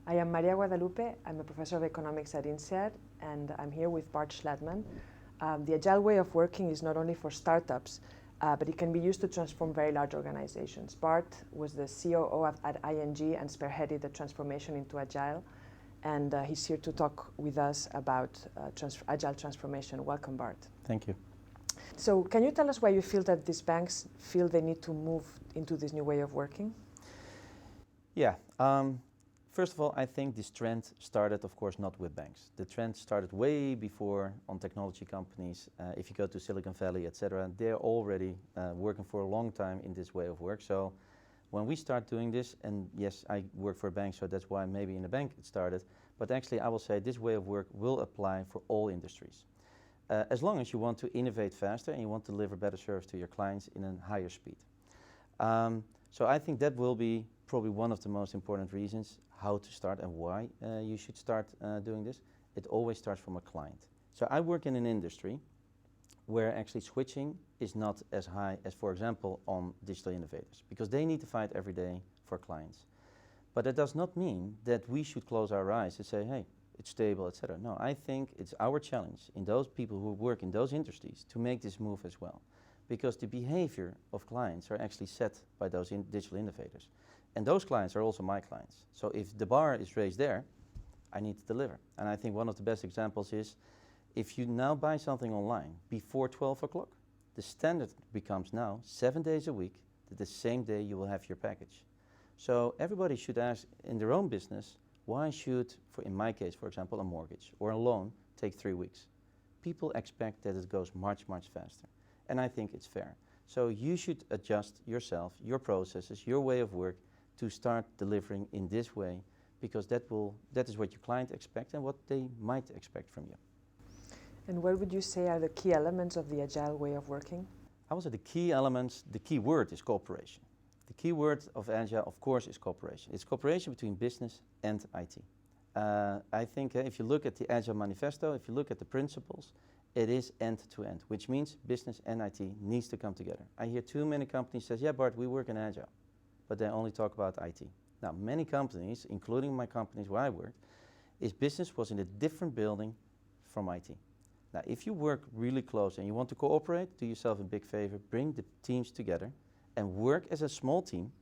I am Maria Guadalupe. I'm a professor of economics at INSEAD, and I'm here with Bart Schlatmann. The Agile way of working is not only for startups, but it can be used to transform very large organizations. Bart was the COO at ING and spearheaded the transformation into Agile, and he's here to talk with us about Agile transformation. Welcome, Bart. Thank you. So can you tell us why you feel that these banks feel they need to move into this new way of working? Yeah. First of all, I think this trend started, of course, not with banks. The trend started way before on technology companies. If you go to Silicon Valley, etc., they're already working for a long time in this way of work. So when we start doing this, and yes, I work for a bank, so that's why maybe in a bank it started, but actually I will say this way of work will apply for all industries. As long as you want to innovate faster and you want to deliver better service to your clients in a higher speed. So I think that will be probably one of the most important reasons how to start and why you should start doing this. It always starts from a client. So I work in an industry where actually switching is not as high as, for example, on digital innovators, because they need to fight every day for clients. But that does not mean that we should close our eyes and say, hey, it's stable, etc. No, I think it's our challenge in those people who work in those industries to make this move as well. Because the behavior of clients are actually set by those digital innovators. And those clients are also my clients. So if the bar is raised there, I need to deliver. And I think one of the best examples is, if you now buy something online before 12 o'clock, the standard becomes now 7 days a week, that the same day you will have your package. So everybody should ask in their own business, why should, in my case, for example, a mortgage or a loan take 3 weeks? People expect that it goes much, much faster. And I think it's fair. So you should adjust yourself, your processes, your way of work to start delivering in this way, because that is what your client expects and what they might expect from you. And what would you say are the key elements of the Agile way of working? I would say the key elements, the key word is cooperation. The key word of Agile, of course, is cooperation. It's cooperation between business and IT. I think if you look at the Agile manifesto, if you look at the principles, it is end-to-end, which means business and IT needs to come together. I hear too many companies say, yeah, Bart, we work in Agile, but they only talk about IT. Now, many companies, including my companies where I worked, business was in a different building from IT. Now, if you work really close and you want to cooperate, do yourself a big favor, bring the teams together and work as a small team.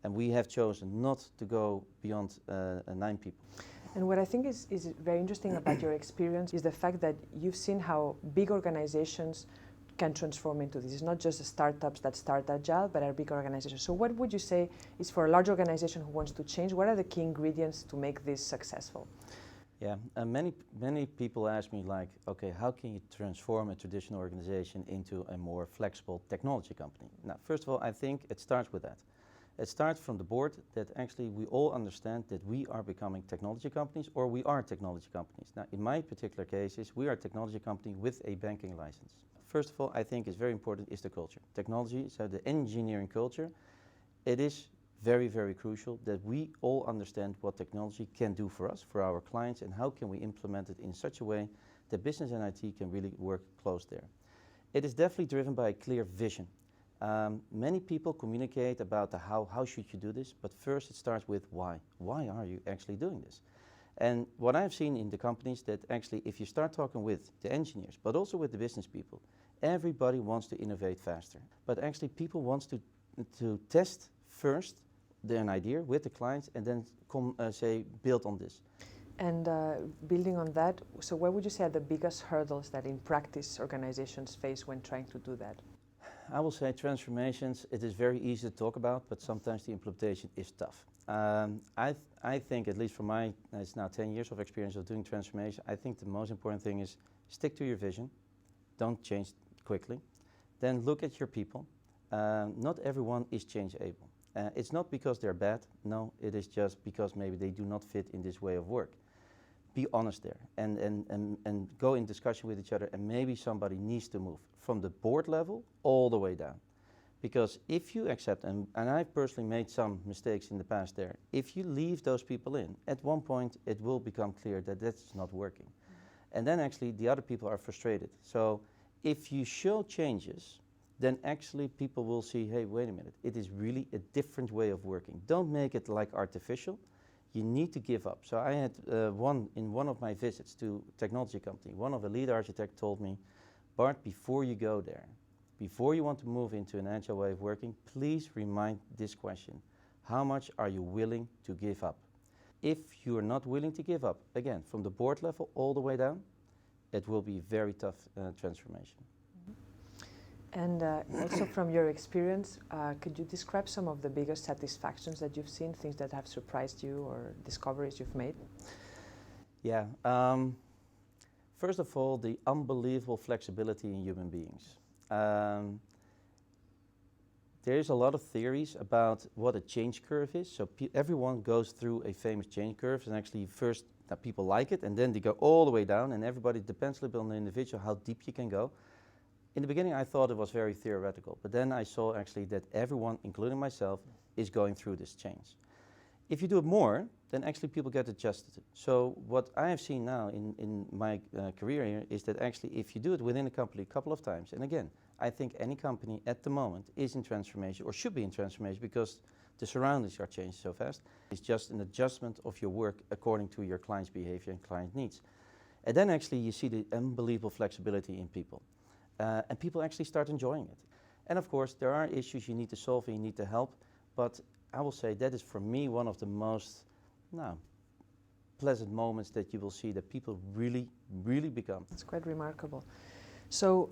And we have chosen not to go beyond 9 people. And what I think is very interesting about your experience is the fact that you've seen how big organizations can transform into this. It's not just the startups that start Agile, but are big organizations. So what would you say is, for a large organization who wants to change, what are the key ingredients to make this successful? Yeah, many people ask me, like, okay, how can you transform a traditional organization into a more flexible technology company? Now, first of all, I think it starts with that. It starts from the board that actually we all understand that we are becoming technology companies, or we are technology companies. Now, in my particular cases, we are a technology company with a banking license. First of all, I think is very important is the culture. Technology, so the engineering culture, it is very, very crucial that we all understand what technology can do for us, for our clients, and how can we implement it in such a way that business and IT can really work close there. It is definitely driven by a clear vision. Many people communicate about the how should you do this, but first it starts with why. Why are you actually doing this? And what I've seen in the companies, that actually if you start talking with the engineers, but also with the business people, everybody wants to innovate faster. But actually people want to test first an idea with the clients and then build on this. And building on that, so what would you say are the biggest hurdles that in practice organizations face when trying to do that? I will say transformations, it is very easy to talk about, but sometimes the implementation is tough. I think, at least from it's now 10 years of experience of doing transformation, I think the most important thing is stick to your vision, don't change quickly, then look at your people. Not everyone is change able. It's not because they're bad, no, it is just because maybe they do not fit in this way of work. Be honest there and go in discussion with each other, and maybe somebody needs to move from the board level all the way down. Because if you accept, and I've personally made some mistakes in the past there, if you leave those people in, at one point it will become clear that that's not working. And then actually the other people are frustrated. So if you show changes, then actually people will see, hey, wait a minute, it is really a different way of working. Don't make it like artificial. you need to give up. So I had one of my visits to technology company, one of the lead architect told me, Bart, before you go there, before you want to move into an agile way of working, please remind this question. How much are you willing to give up? If you are not willing to give up, again, from the board level all the way down, it will be very tough transformation. And also from your experience, could you describe some of the biggest satisfactions that you've seen, things that have surprised you or discoveries you've made? Yeah. First of all, the unbelievable flexibility in human beings. There is a lot of theories about what a change curve is. So everyone goes through a famous change curve, and actually first people like it, and then they go all the way down, and everybody depends a little bit on the individual how deep you can go. In the beginning, I thought it was very theoretical, but then I saw actually that everyone, including myself, is going through this change. If you do it more, then actually people get adjusted. So what I have seen now in my career here is that actually if you do it within a company a couple of times, and again, I think any company at the moment is in transformation or should be in transformation because the surroundings are changing so fast. It's just an adjustment of your work according to your client's behavior and client needs. And then actually you see the unbelievable flexibility in people. And people actually start enjoying it. And of course, there are issues you need to solve and you need to help, but I will say that is for me one of the most pleasant moments that you will see that people really, really become. It's quite remarkable. So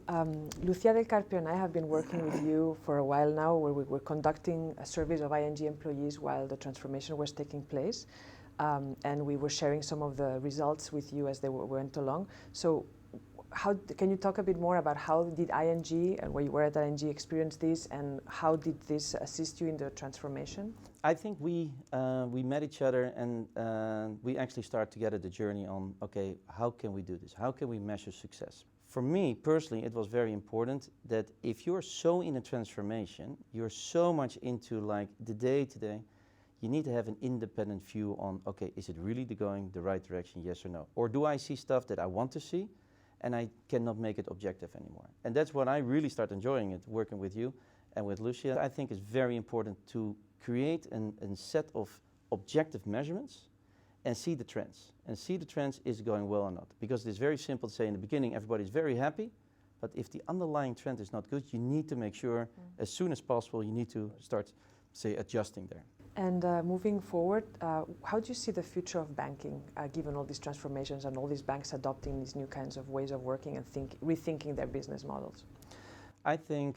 Lucia del Carpio and I have been working with you for a while now, where we were conducting a survey of ING employees while the transformation was taking place. And we were sharing some of the results with you as they went along. So can you talk a bit more about how did ING, and where you were at ING, experience this, and how did this assist you in the transformation? I think we met each other and we actually started together the journey on, okay, how can we do this? How can we measure success? For me personally, it was very important that if you're so in a transformation, you're so much into like the day-to-day, you need to have an independent view on, okay, is it really going the right direction, yes or no? Or do I see stuff that I want to see and I cannot make it objective anymore? And that's when I really start enjoying it, working with you and with Lucia. I think it's very important to create a set of objective measurements and see the trends. And see the trends, is it going well or not? Because it's very simple to say in the beginning everybody's very happy, but if the underlying trend is not good, you need to make sure as soon as possible you need to start, say, adjusting there. And moving forward, how do you see the future of banking, given all these transformations and all these banks adopting these new kinds of ways of working and rethinking their business models? I think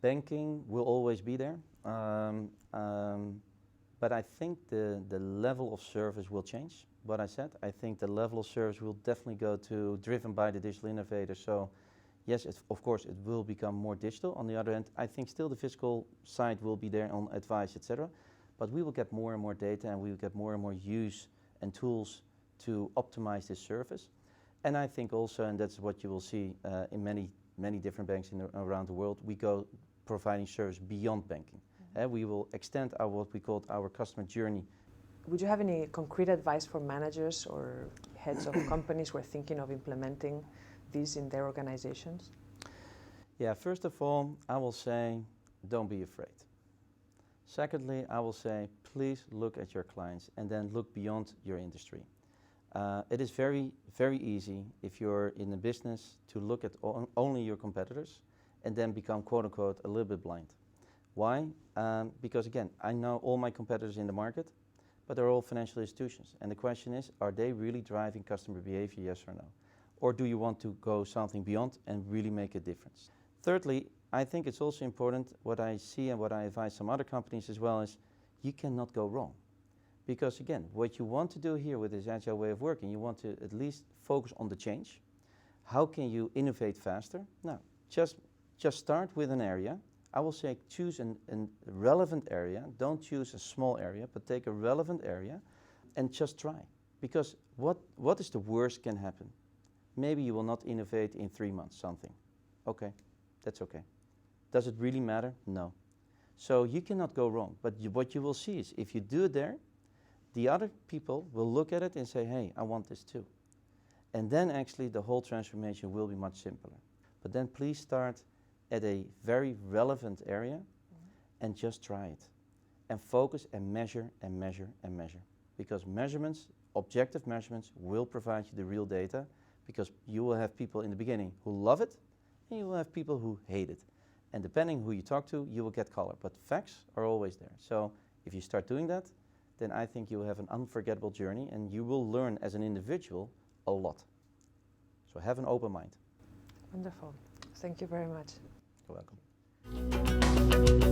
banking will always be there, but I think the level of service will change. What I said, I think the level of service will definitely go to driven by the digital innovators. So yes, of course, it will become more digital. On the other hand, I think still the physical side will be there on advice, etc. But we will get more and more data, and we will get more and more use and tools to optimize this service. And I think also, and that's what you will see in many different banks around the world, we go providing service beyond banking. We will extend what we call our customer journey. Would you have any concrete advice for managers or heads of companies who are thinking of implementing these in their organizations? Yeah, first of all, I will say, don't be afraid. Secondly, I will say, please look at your clients and then look beyond your industry. It is very, very easy if you're in a business to look at only your competitors and then become, quote unquote, a little bit blind. Why? Because again, I know all my competitors in the market, but they're all financial institutions. And the question is, are they really driving customer behavior, yes or no? Or do you want to go something beyond and really make a difference? Thirdly, I think it's also important, what I see and what I advise some other companies as well, is you cannot go wrong. Because again, what you want to do here with this agile way of working, you want to at least focus on the change. How can you innovate faster? Now, just start with an area. I will say choose a relevant area. Don't choose a small area, but take a relevant area and just try. Because what is the worst can happen? Maybe you will not innovate in 3 months something. Okay, that's okay. Does it really matter? No. So you cannot go wrong. But what you will see is if you do it there, the other people will look at it and say, hey, I want this too. And then actually the whole transformation will be much simpler. But then please start at a very relevant area and just try it. And focus and measure and measure and measure. because measurements, objective measurements, will provide you the real data, because you will have people in the beginning who love it, and you will have people who hate it. And depending who you talk to, you will get color, but facts are always there. So if you start doing that, then I think you will have an unforgettable journey, and you will learn as an individual a lot. So have an open mind. Wonderful. Thank you very much. You're welcome.